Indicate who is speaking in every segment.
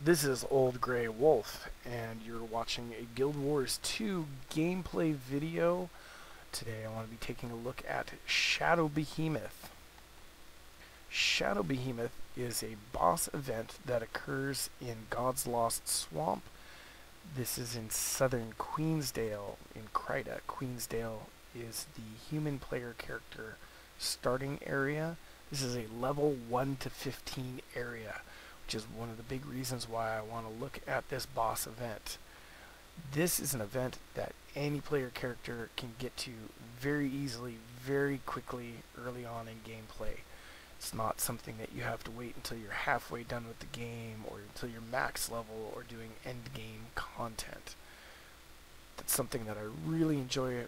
Speaker 1: This is Old Grey Wolf, and you're watching a Guild Wars 2 gameplay video. Today I want to be taking a look at Shadow Behemoth. Shadow Behemoth is a boss event that occurs in Godslost Swamp. This is in southern Queensdale in Kryta. Queensdale is the human player character starting area. This is a level 1 to 15 area, which is one of the big reasons why I want to look at this boss event. This is an event that any player character can get to very easily, very quickly early on in gameplay. It's not something that you have to wait until you're halfway done with the game or until you're max level or doing end game content. That's something that I really enjoy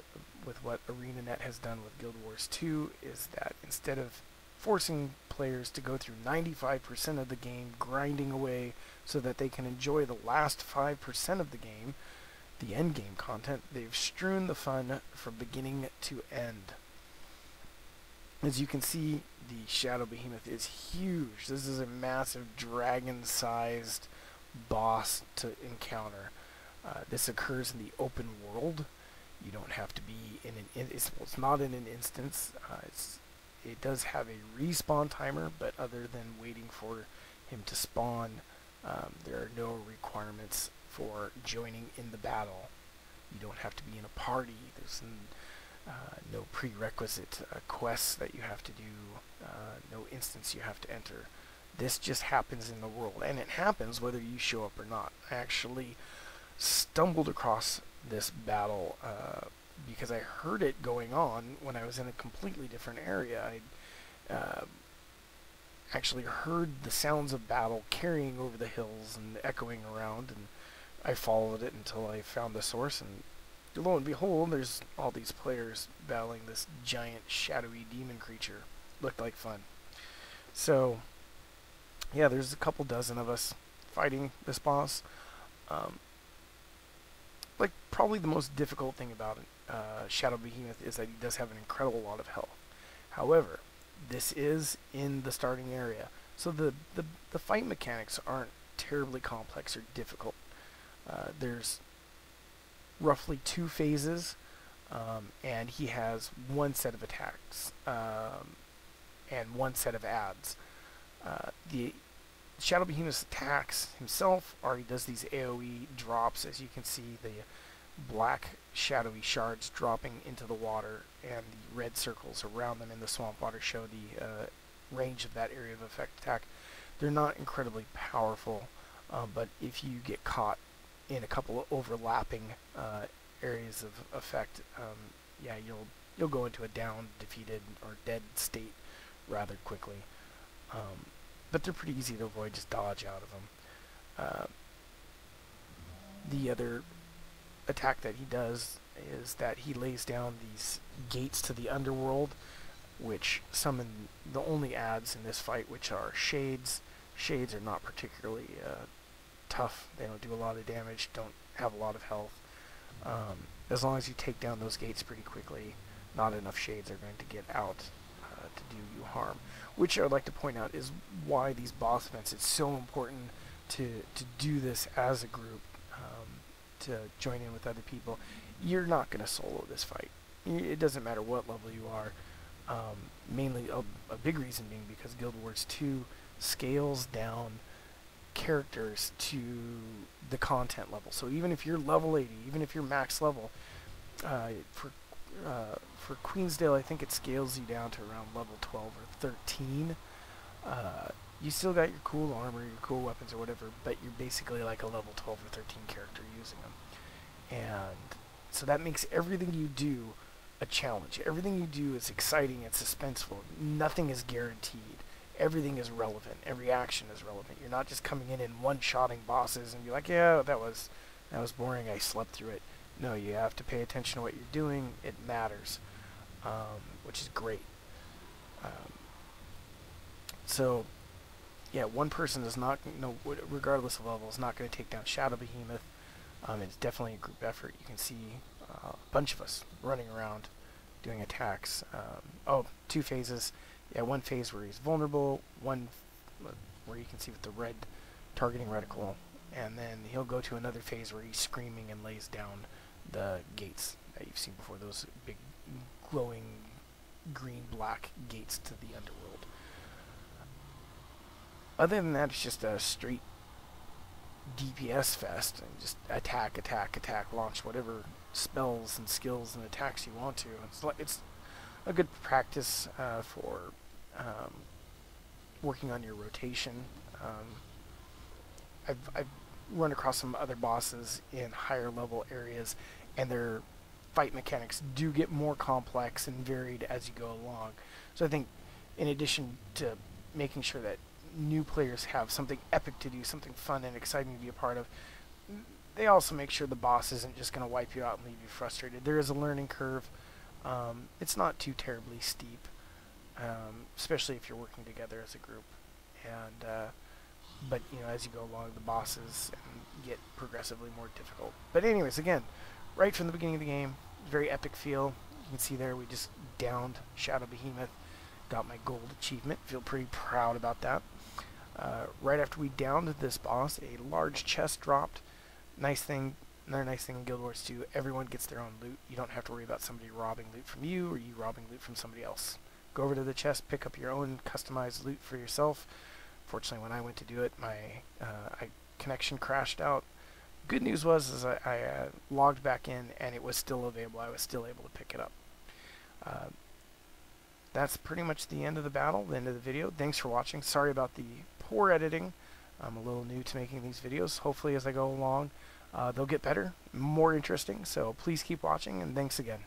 Speaker 1: with what ArenaNet has done with Guild Wars 2 is that instead of forcing players to go through 95% of the game grinding away so that they can enjoy the last 5% of the game, the end game content, they've strewn the fun from beginning to end. As you can see, the Shadow Behemoth is huge. This is a massive dragon-sized boss to encounter. This occurs in the open world. You don't have to be in it's not in an instance. It does have a respawn timer, but other than waiting for him to spawn, there are no requirements for joining in the battle. You don't have to be in a party. There's no prerequisite quests that you have to do, no instance you have to enter. This just happens in the world, and it happens whether you show up or not. I actually stumbled across this battle because I heard it going on when I was in a completely different area. I actually heard the sounds of battle carrying over the hills and echoing around, and I followed it until I found the source, and lo and behold, there's all these players battling this giant shadowy demon creature. Looked like fun. So, yeah, there's a couple dozen of us fighting this boss. Like, probably the most difficult thing about Shadow Behemoth is that he does have an incredible lot of health. However, this is in the starting area, so the fight mechanics aren't terribly complex or difficult. There's roughly 2 phases, and he has one set of attacks and one set of adds. The Shadow Behemoth's attacks himself are he does these AoE drops, as you can see, the black shadowy shards dropping into the water and the red circles around them in the swamp water show the range of that area of effect attack. They're not incredibly powerful, but if you get caught in a couple of overlapping areas of effect, yeah, you'll go into a down, defeated, or dead state rather quickly. But they're pretty easy to avoid, just dodge out of them. The other attack that he does is that he lays down these gates to the underworld, which summon the only adds in this fight, which are shades. Shades are not particularly tough. They don't do a lot of damage, don't have a lot of health. As long as you take down those gates pretty quickly, not enough shades are going to get out to do you harm. Which I would like to point out is why these boss events, it's so important to do this as a group, to join in with other people. You're not going to solo this fight. It doesn't matter what level you are. Mainly a big reason being because Guild Wars 2 scales down characters to the content level. So even if you're level 80, even if you're max level, for Queensdale, I think it scales you down to around level 12 or 13. You still got your cool armor, your cool weapons or whatever, but you're basically like a level 12 or 13 character using them. And so that makes everything you do a challenge. Everything you do is exciting and suspenseful. Nothing is guaranteed. Everything is relevant. Every action is relevant. You're not just coming in and one-shotting bosses and be like, yeah, that was boring, I slept through it. No, you have to pay attention to what you're doing. It matters, which is great. So, yeah, one person is not, regardless of level, is not going to take down Shadow Behemoth. It's definitely a group effort. You can see a bunch of us running around doing attacks. 2 phases. Yeah, one phase where he's vulnerable, one where you can see with the red targeting reticle, and then he'll go to another phase where he's screaming and lays down the gates that you've seen before, those big glowing green-black gates to the underworld. Other than that, it's just a straight DPS fest. And just attack, attack, attack, launch whatever spells and skills and attacks you want to. It's a good practice for working on your rotation. I've run across some other bosses in higher level areas, and their fight mechanics do get more complex and varied as you go along. So I think in addition to making sure that new players have something epic to do, something fun and exciting to be a part of, they also make sure the boss isn't just going to wipe you out and leave you frustrated. There is a learning curve. It's not too terribly steep, especially if you're working together as a group. And but you know, as you go along, the bosses get progressively more difficult. But anyways, again, right from the beginning of the game, very epic feel. You can see there we just downed Shadow Behemoth, got my gold achievement. Feel pretty proud about that. Right after we downed this boss, a large chest dropped. Nice thing, another nice thing in Guild Wars 2, everyone gets their own loot. You don't have to worry about somebody robbing loot from you or you robbing loot from somebody else. Go over to the chest, pick up your own customized loot for yourself. Fortunately, when I went to do it, my connection crashed out. Good news was I logged back in and it was still available. I was still able to pick it up. That's pretty much the end of the battle, the end of the video. Thanks for watching. Sorry about the poor editing. I'm a little new to making these videos. Hopefully as I go along, they'll get better, more interesting. So please keep watching, and thanks again.